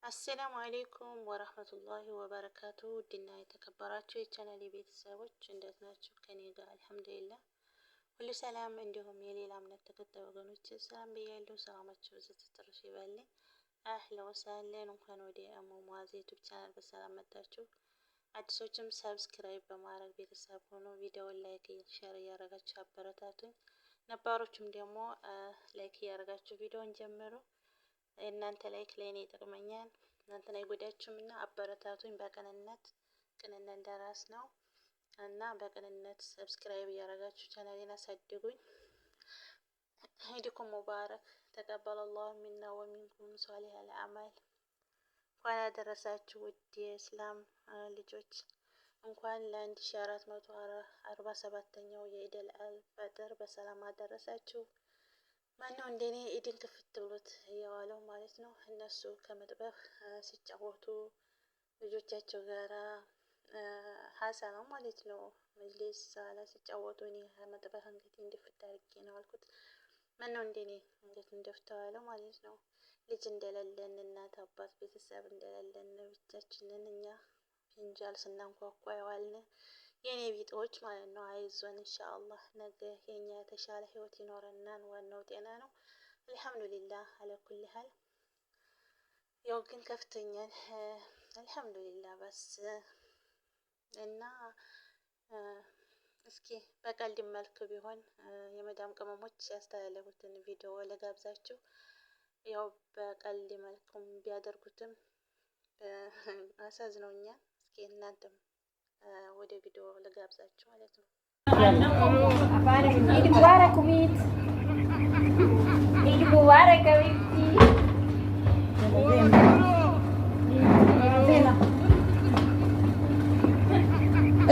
አሰላሙ አሌይኩም ወረህመቱላሂ ወበረካቱ። ውድና የተከበራችሁ የቻናሌ ቤተሰቦች እንዴት ናችሁ? ከኔ ጋር አልሐምዱሊላህ ሁሉ ሰላም፣ እንዲሁም የሌላ እምነት ተከታይ ወገኖች ሰላም ብያለሁ። ሰላማችሁ ብዙ ትርፍ ይበልኝ። አህለ ወሳለን። እንኳን ወደ እሙ ሙአዝ ዩቲዩብ ቻናል በሰላም መጣችሁ። አዲሶችም ሰብስክራይብ በማድረግ ቤተሰብ ሆኖ ቪዲዮውን ላይክ ሼር እያደረጋችሁ አበረታቱኝ። ነባሮችም ደግሞ ላይክ እያደረጋችሁ ቪዲዮውን ጀምሩ። እናንተ ላይክ ለእኔ ይጠቅመኛል፣ እናንተን አይጎዳችሁም እና አበረታቱኝ። በቅንነት ቅንነት ለራስ ነው እና በቅንነት ሰብስክራይብ እያደረጋችሁ ቻናሌን አሳድጉኝ። ዒድኩም ሙባረክ ተቀበለላሁ ሚና ወሚንኩም ሷሊህ አልአማል። እንኳን ያደረሳችሁ ውድ የእስላም ልጆች፣ እንኳን ለ1447ኛው የኢደል አልፈጥር በሰላም አደረሳችሁ። ማነው እንደኔ ኢድን ክፍት ብሎት እየዋለው ማለት ነው። እነሱ ከመጥበህ ሲጫወቱ ልጆቻቸው ጋራ ሀሳና ማለት ነው መጅሊስ ሳላ ሲጫወቱ እኔ ከመጥበህ እንግዲህ እንድፍት አድርጌ ነው አልኩት። ማነው እንደኔ እንዴት እንደፍተዋለው ማለት ነው። ልጅ እንደሌለን እናት አባት ቤተሰብ እንደሌለን ብቻችንን እኛ ፊንጃል ስናንኳኳ የዋልን የኔ ቢጤዎች ማለት ነው። አይዞን ኢንሻአላህ ነገ የኛ የተሻለ ህይወት ይኖረናል። ዋናው ጤና ነው። አልሐምዱሊላህ አለኩል ሀል ያው ግን ከፍተኛል። አልሐምዱሊላህ በስ እና እስኪ በቀልድ መልክ ቢሆን የመዳም ቅመሞች ያስተላለፉትን ቪዲዮ ለጋብዛችሁ። ያው በቀልድ መልኩም ቢያደርጉትም አሳዝነውኛል። እስኪ እናንተም ወደ ቪዲዮ ልጋብዛችሁ ማለት ነው። ኢድ ሙባረክ ሚት ኢድ ሙባረክ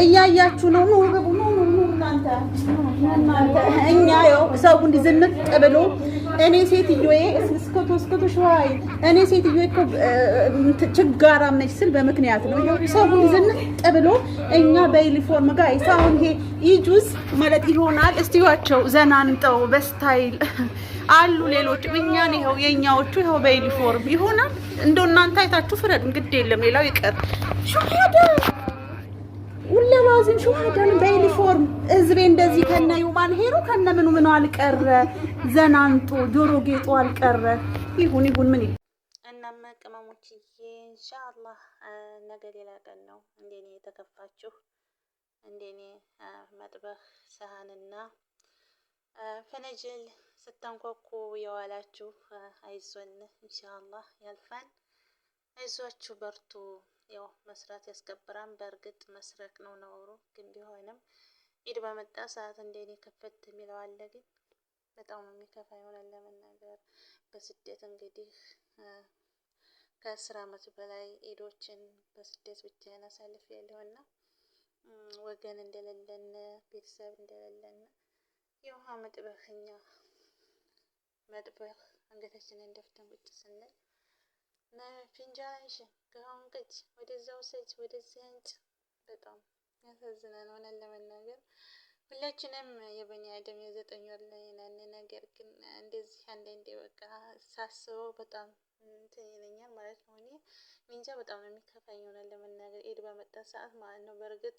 እያያችሁ ነው። ኑ ግቡ፣ ኑ እናንተ እኛ ያው ሰው እንዲህ ዝንጥ ብሎ እኔ ሴትዮዬ እስከቶ ሸዋይ እኔ ሴትዮዬ እኮ ችጋራም ነች ስል በምክንያት ነው። ሰው እንዲህ ዝንጥ ብሎ እኛ በዩኒፎርም ጋር ሳሁን ይሄ ይጁዝ ማለት ይሆናል። እስቲዋቸው ዘናንጠው በስታይል አሉ ሌሎች። እኛን ይኸው የኛዎቹ ይኸው በዩኒፎርም ይሆናል። እንደው እናንተ አይታችሁ ፍረዱ። ግድ የለም ሌላው ይቀር። ሹሃዳ ወላሂ ሹሃዳን በዩኒፎርም ህዝቤ እንደዚህ ከነ ዩማን ሄሮ ከነ ምኑ አልቀረ፣ ዘናንጦ ጆሮ ጌጡ አልቀረ። ይሁን ምን እናም ቅመሞችዬ ኢንሻአላህ ነገ ሌላ ቀን ነው። እንደኔ የተከፋችሁ እንደኔ መጥበህ ሰሃንና ፈነጅል ስታንኳኩ የዋላችሁ አይዞን ኢንሻአላህ ያልፋል። አይዟችሁ በርቱ። ያው መስራት ያስከብራል። በእርግጥ መስረቅ ነው ነውሩ፣ ግን ቢሆንም ኢድ በመጣ ሰዓት እንደኔ ከፈት የሚለው አለ። ግን በጣም የሚከፋ ይሆናል ለመናገር። በስደት እንግዲህ ከ10 ዓመት በላይ ኢዶችን በስደት ብቻዬን አሳልፌያለሁና ወገን እንደሌለን ቤተሰብ እንደሌለን የውሃ መጥበህኛ መጥበህ አንገታችንን ደፍተን ቁጭ ስንል ፊንጃንሽ ከአሁን ቅጭ ወደዛው ሰጭ ወደዚህ አንጭ። በጣም ያሳዝናል ሆነን ለመናገር። ሁላችንም የበኒ አደም የ9 ወር ላይ ነን። ነገር ግን እንደዚህ አንዳንዴ በቃ ሳስበው በጣም እንትን ይለኛል ማለት ነው። እኔ እንጃ በጣም ነው የሚከፋኝ ሆነን ለመናገር ኢድ በመጣ ሰዓት ማለት ነው። በእርግጥ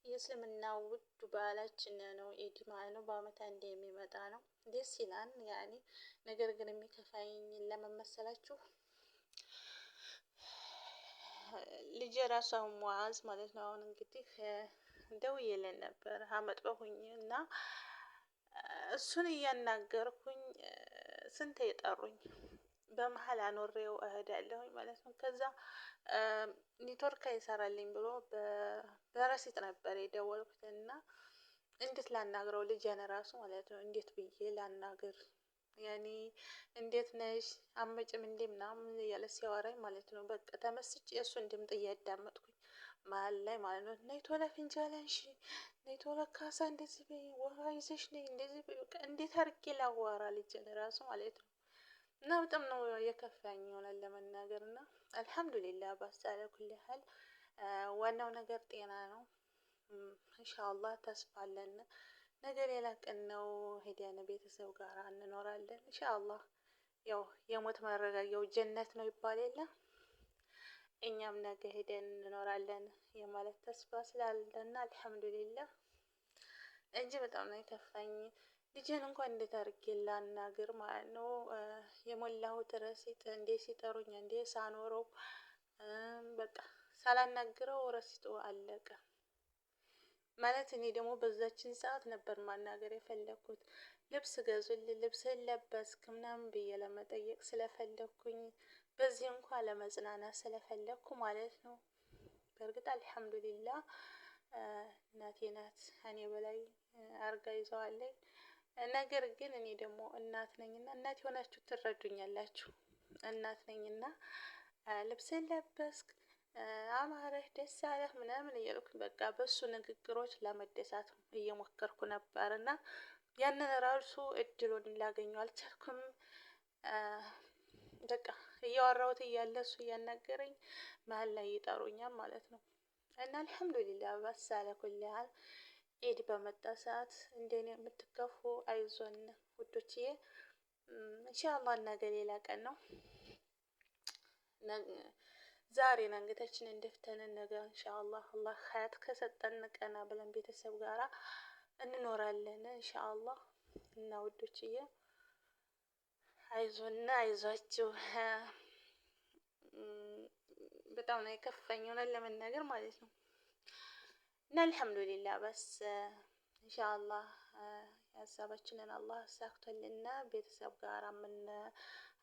የእስልምና ውዱ በዓላችን ነው ኢድ ማለት ነው። በአመት አንዴ የሚመጣ ነው። ደስ ይላል ያኔ። ነገር ግን የሚከፋኝ ለመመሰላችሁ ልጅ ራሱ ሙአዝ ማለት ነው። አሁን እንግዲህ ደውዬለን ነበር አመጥበሁኝ እና እሱን እያናገርኩኝ ስንት የጠሩኝ በመሀል አኖሬው እሄዳለሁኝ ማለት ነው። ከዛ ኔትወርክ አይሰራልኝ ብሎ በረሲት ነበር የደወልኩት እና እንዴት ላናግረው ልጄን ራሱ ማለት ነው። እንዴት ብዬ ላናግር ያኔ እንዴት ነሽ አመጭም እንዴ ምናምን እያለ ሲያወራኝ ማለት ነው። በቃ ተመስጬ የእሱን ድምጥ እያዳመጥኩኝ መሀል ላይ ማለት ነው። ነይ ቶሎ ፊንጃላንሽ፣ ነይ ቶሎ ካሳ እንደዚህ በይ፣ ውሃ ይዘሽ ነይ እንደዚህ በይ። በቃ እንዴት አድርጌ ላዋራ ልጄን ራሱ ማለት ነው። እና በጣም ነው የከፋኝ ይሆናል ለመናገር። እና አልሐምዱሊላህ ባሳለ ኩል ሀል ዋናው ነገር ጤና ነው። ኢንሻአላህ ተስፋ አለን። ነገ ሌላ ቀን ነው። ሄደን ቤተሰብ ጋር እንኖራለን ኢንሻአላህ። ያው የሞት መረጋጊያው ጀነት ነው ይባል የለ እኛም ነገ ሄደን እንኖራለን የማለት ተስፋ ስላለና አልሐምዱሊላህ እንጂ በጣም ነው የከፋኝ። ልጄን እንኳን እንዴት አድርጌ ላናግር ማለት ነው። የሞላሁት ረሲት እንዴት ሲጠሩኝ እንዴት ሳኖረው በቃ ሳላናግረው ረሲቱ አለቀ ማለት። እኔ ደግሞ በዛችን ሰዓት ነበር ማናገር የፈለኩት። ልብስ ገዙልኝ፣ ልብስህን ለበስክ ምናምን ብዬ ለመጠየቅ ስለፈለኩኝ በዚህ እንኳ ለመጽናናት ስለፈለኩ ማለት ነው። በእርግጥ አልሐምዱሊላህ እናቴ ናት እኔ በላይ አርጋ ይዘዋለኝ። ነገር ግን እኔ ደግሞ እናት ነኝና እናት የሆናችሁ ትረዱኛላችሁ። እናት ነኝና ልብስን ለበስክ አማረህ ደስ አለህ ምናምን እያልኩ በቃ በሱ ንግግሮች ለመደሳት እየሞከርኩ ነበር እና ያንን ራሱ እድሉን ላገኘው አልቻልኩም። በቃ እያወራሁት እያለ እሱ እያናገረኝ መሀል ላይ ይጠሩኛል ማለት ነው። እና አልሐምዱሊላህ በስ አለ ኩል ያህል ኢድ በመጣ ሰዓት እንደኔ የምትከፉ አይዞን ውዶችዬ፣ ኢንሻአላህ ነገ ሌላ ቀን ነው። ዛሬን አንገታችንን ደፍተን ነገ ኢንሻአላህ አላህ ሀያት ከሰጠን ቀና ብለን ቤተሰብ ጋራ እንኖራለን ኢንሻአላህ። እና ውዶችዬ አይዞና አይዟችሁ። በጣም ነው የከፋኝ ሆነን ለመናገር ማለት ነው። እና አልሐምዱሊላህ በስ ኢንሻአላህ ሀሳባችንን አላህ አሳክቶልና ቤተሰብ ጋር ምን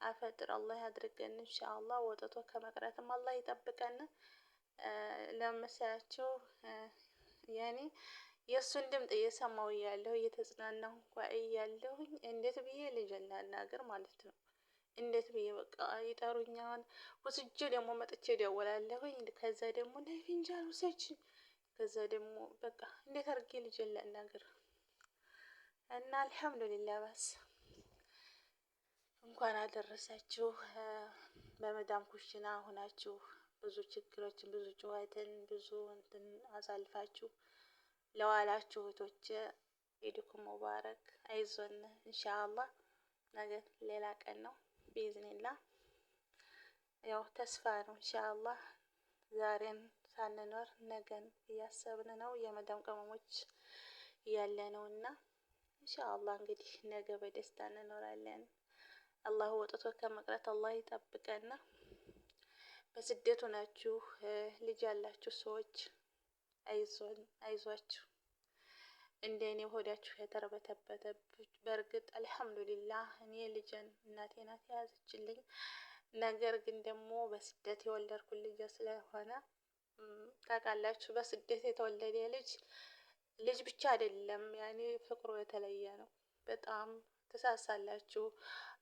አፈጥር አላህ ያድርገን ኢንሻአላህ። ወጥቶ ከመቅረትም አላህ ይጠብቀን። ለመሰላችሁ ያኔ የእሱን ድምፅ እየሰማሁ እያለሁ እየተጽናናሁ እንኳ እያለሁኝ እንዴት ብዬ ልጅ ላናግር ማለት ነው። እንዴት ብዬ በቃ ይጠሩኛል። ወስጄ ደግሞ መጥቼ እደውላለሁኝ። ከዛ ደግሞ ነይ ፊንጃል ውሰጂ። ከዛ ደግሞ በቃ እንዴት አድርጌ ልጅ ላናግር እና አልሐምዱሊላህ ባስ እንኳን አደረሳችሁ። በመዳም ኩሽና ሆናችሁ ብዙ ችግሮችን፣ ብዙ ጩኸትን፣ ብዙ እንትን አሳልፋችሁ ለዋላችሁ እህቶቼ ኢድኩም ሙባረክ። አይዞን ኢንሻአላህ ነገ ሌላ ቀን ነው ቢኢዝኒላህ። ያው ተስፋ ነው ኢንሻአላህ። ዛሬን ሳንኖር ነገን እያሰብን ነው የመዳም ቅመሞች ያለ ነውና ኢንሻአላህ እንግዲህ ነገ በደስታ እንኖራለን። አላህ ወጥቶ ከመቅረት አላህ ይጠብቀና። በስደቱ ናችሁ ልጅ ያላችሁ ሰዎች አይዞን አይዟችሁ። እንደኔ ሆዳችሁ የተርበተበተ በእርግጥ አልሐምዱሊላህ እኔ ልጅን እናቴ ናት የያዘችልኝ። ነገር ግን ደግሞ በስደት የወለድኩት ልጅ ስለሆነ ታውቃላችሁ፣ በስደት የተወለደ ልጅ ብቻ አይደለም ያኔ ፍቅሩ የተለየ ነው። በጣም ትሳሳላችሁ።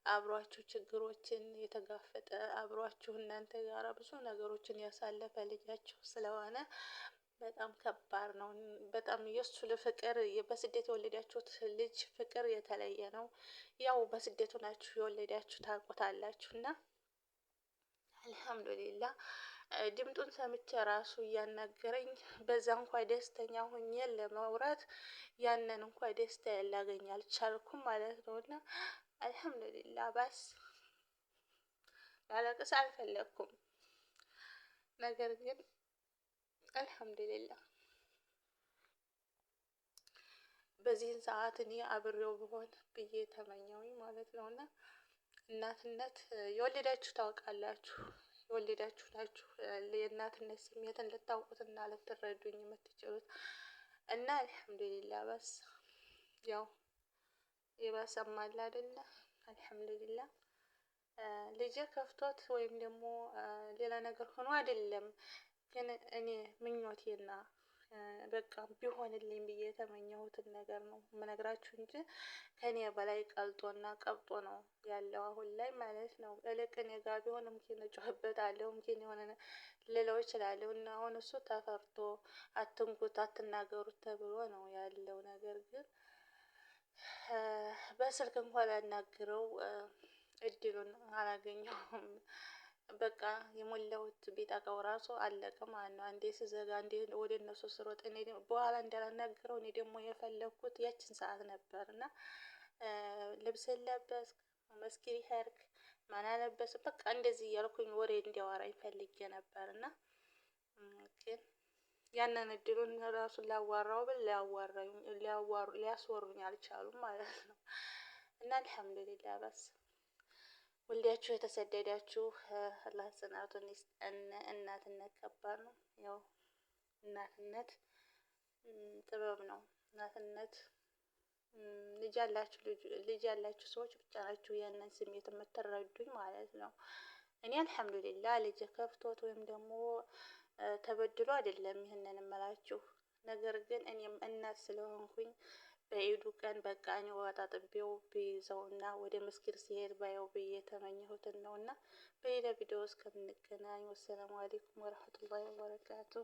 አብሯችሁ ችግሮችን የተጋፈጠ አብሯችሁ እናንተ ጋር ብዙ ነገሮችን ያሳለፈ ልጃችሁ ስለሆነ በጣም ከባድ ነው። በጣም የእሱ ፍቅር በስደት የወለዳችሁት ልጅ ፍቅር የተለየ ነው። ያው በስደቱ ናችሁ የወለዳችሁ ታውቁታላችሁ። እና አልሐምዱሊላህ ድምጡን ሰምቼ ራሱ እያናገረኝ በዛ እንኳ ደስተኛ ሁኜ ለመውራት ያንን እንኳ ደስታ ላገኝ አልቻልኩም ማለት ነው። እና አልሐምዱሊላህ ባስ ላለቅስ አልፈለኩም። ነገር ግን አልሐምዱሊላህ በዚህን ሰዓት እኔ አብሬው ብሆን ብዬ ተመኘውኝ ማለት ነው። እና እናትነት የወለዳችሁ ታውቃላችሁ፣ የወለዳችሁ ናችሁ የእናትነት ስሜትን ልታውቁትና ልትረዱኝ የምትችሉት። እና አልሐምዱሊላህ በስ ያው የባሰማል አይደለ። አልሐምዱሊላህ ልጄ ከፍቶት ወይም ደግሞ ሌላ ነገር ሆኖ አይደለም፣ ግን እኔ ምኞቴና በቃ ቢሆንልኝ ብዬ የተመኘሁትን ነገር ነው የምነግራችሁ እንጂ ከኔ በላይ ቀልጦና ቀብጦ ነው ያለው አሁን ላይ ማለት ነው። እልቅ እኔ ጋ ቢሆን ምኪን እጮህበታለሁ፣ ምኪን የሆነ ልለው እችላለሁ። እና አሁን እሱ ተፈርቶ አትንኩት አትናገሩት ተብሎ ነው ያለው። ነገር ግን በስልክ እንኳን ላናግረው እድሉን አላገኘሁም። በቃ የሞላሁት ቢጠቃው ራሱ አለቀ ማለት ነው። አንዴ ስዘጋ አንዴ ወደ እነሱ ስሮጥ እኔ በኋላ እንዳላናግረው እኔ ደግሞ የፈለኩት ያችን ሰዓት ነበር። እና ልብስን ለበስክ መስጊድ ሄድክ ማን አለበሰ በቃ እንደዚህ እያልኩኝ ወሬ እንዲያወራኝ ፈልጌ ነበርና ግን ያንን እድሉን ራሱን ላዋራው ብል ሊያስወሩኝ አልቻሉም ማለት ነው። እና አልሐምዱሊላህ በስ ወልዳችሁ የተሰደዳችሁ አላህ ጽናቱን ይስጠን። እናትነት ከባድ ነው። ያው እናትነት ጥበብ ነው። እናትነት ልጅ ያላችሁ ሰዎች ብቻ ናችሁ ያንን ስሜት የምትረዱኝ ማለት ነው። እኔ አልሐምዱሊላህ ልጅ ከፍቶት ወይም ደግሞ ተበድሎ አይደለም ይህንን እምላችሁ። ነገር ግን እኔም እናት ስለሆንኩኝ በኢዱ ቀን በቃ እኔ አጣጥቤው ብይዘውና ወደ መስጊድ ሲሄድ ባየው ብዬ የተመኘሁትን ነውና በሌላ ቪዲዮ እስከምንገናኝ ወሰላሙ አለይኩም ወረህመቱላሂ ወበረካቱ።